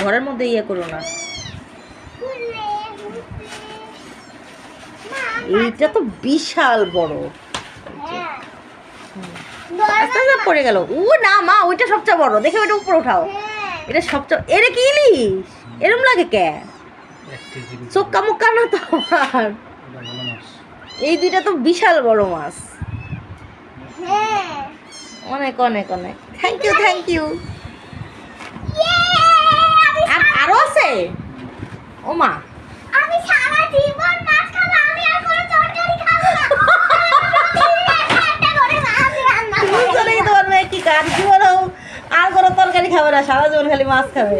ঘরের মধ্যে ইয়ে করো না। এইটা তো বিশাল বড়। আস্তে আস্তে পড়ে গেল। ও না মা, ওইটা সবচেয়ে বড়, দেখে ওইটা উপরে উঠাও। এটা সবচেয়ে, এটা কি ইলিশ? এরম লাগে কে? চোক্কা মুক্কা না তো আমার। এই দুইটা তো বিশাল বড় মাছ। অনেক অনেক অনেক। Thank you thank you. আরো আছে? ও মা, আমি সারা জীবন মাছ খাবো, আমি আর কোনো তরকারি খাবো না। একটা করে মাছ রান্না করো। তোমার মেয়ে কি কাজ, কি বলো? আর কোনো তরকারি খাবে না, সারা জীবন খালি মাছ খাবে।